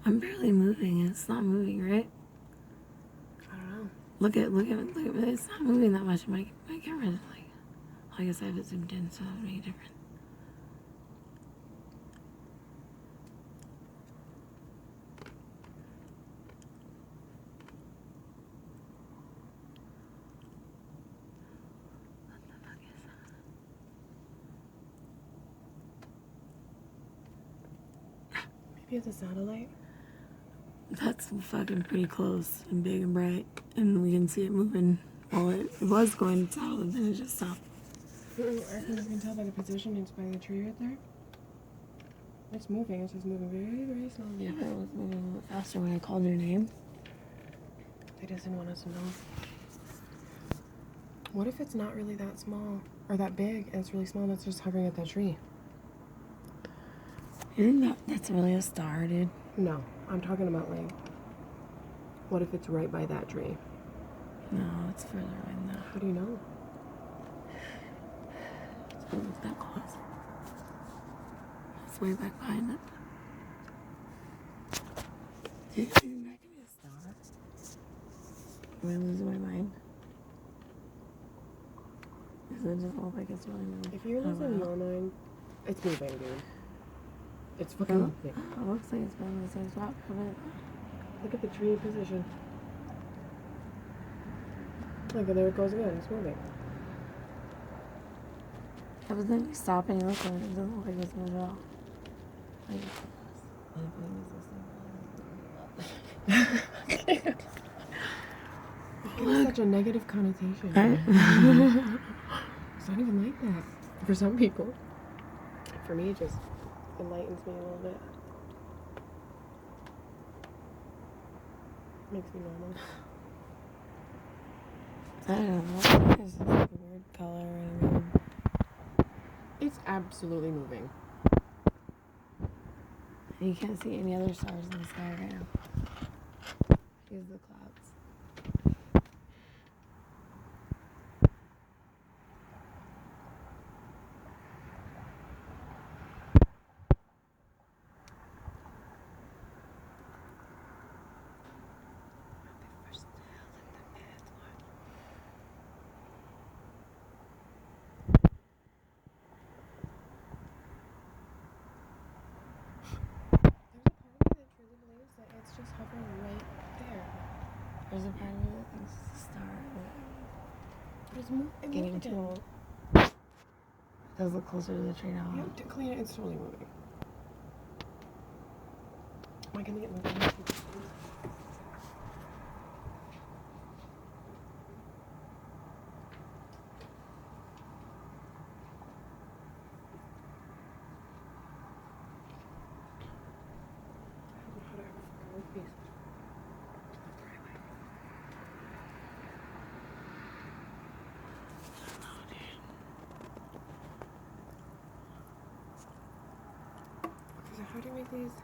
I'm barely moving. It's not moving, right? I don't know. Look at it. It's not moving that much. My camera is like, I guess I have it zoomed in, so it would make a difference. What the fuck is that? Maybe it's a satellite. That's fucking pretty close and big and bright, and we can see it moving. Well, it was going south, and then it just stopped. I think you can tell by the position. It's by the tree right there. It's moving. It's just moving very, very slowly. Yeah, but it was moving a little bit faster when I called your name. It doesn't want us to know. What if it's not really that small or that big and it's really small and it's just hovering at that tree? You think that's really a star, dude? No, I'm talking about like, what if it's right by that tree? No, it's further away than that. How do you know? It's that close. It's way back behind it. Do you think that could be a star? Am I losing my mind? Does it just look like it's really moving? If you're losing your mind, it's moving, dude. It's fucking moving. It looks like it's been in the same spot for a minute. Look at the tree position. Look, there it goes again. It's moving. Yeah, but then you stop and you look at it. It doesn't look like it's moving at all. Like, It's such a negative connotation. It's not even like that for some people. For me, it just enlightens me a little bit. Makes me normal. I don't know. It's just like a weird color and weird. It's absolutely moving. And you can't see any other stars in the sky right now. Here's the clouds. It's just hovering right there. There's a part of me that thinks it's a star. It's Getting too old. It does look closer to the tree now. Yeah, to clean it, it's totally moving. Am I gonna get moving? How do you make these?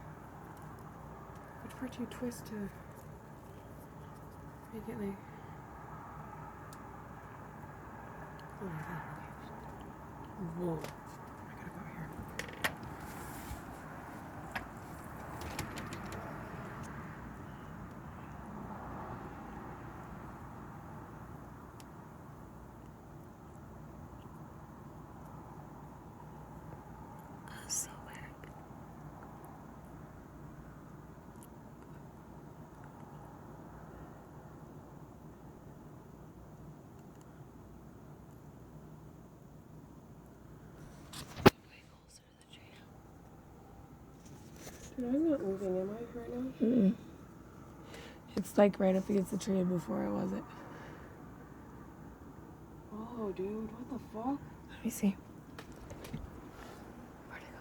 Which part do you twist to make it like? Oh my god. Whoa. I gotta go here. That's so weird. Dude, I'm not moving, am I, right now? Mm-mm. It's like right up against the tree before it wasn't. Oh, dude, what the fuck? Let me see. Where'd it go?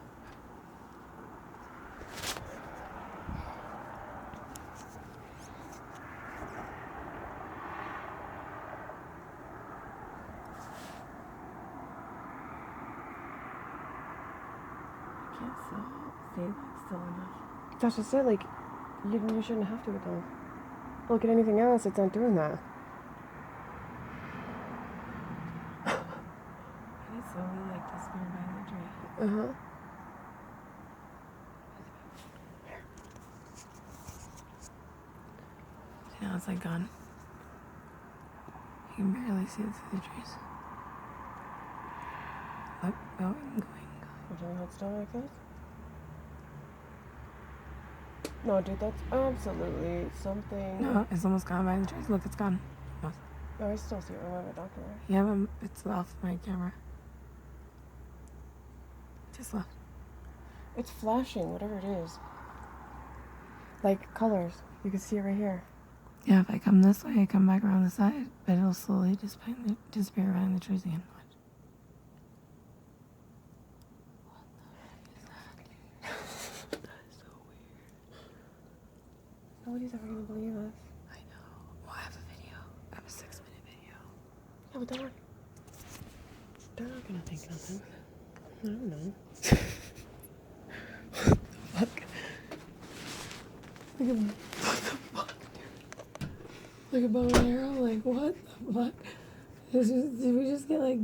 I can't stay like still enough. That's just it, like, you shouldn't have to, though. Look at anything else, it's not doing that. It's so really like disappeared behind the tree. Uh-huh. it's like gone. You can barely see it through the trees. Oh, going. You're trying to hold still like this? No, dude, that's absolutely something. No, it's almost gone by the trees. Look, it's gone. Almost. No, I still see it when I'm a doctor. Yeah, but it's off my camera. Just left. It's flashing, whatever it is. Like colors. You can see it right here. Yeah, if I come this way, I come back around the side, but it'll slowly disappear behind the trees again. Nobody's ever gonna believe us. I know. Well, I have a video. I have a 6-minute video. Yeah, but they're not gonna think nothing. I don't know. Fuck. What the fuck, dude? Like a bow and arrow? Like, what the fuck? Did we just get, like,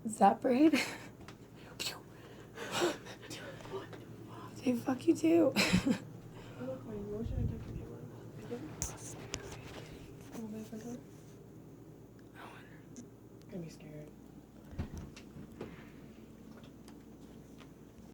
zapped? Hey, fuck you too. Look, my emotion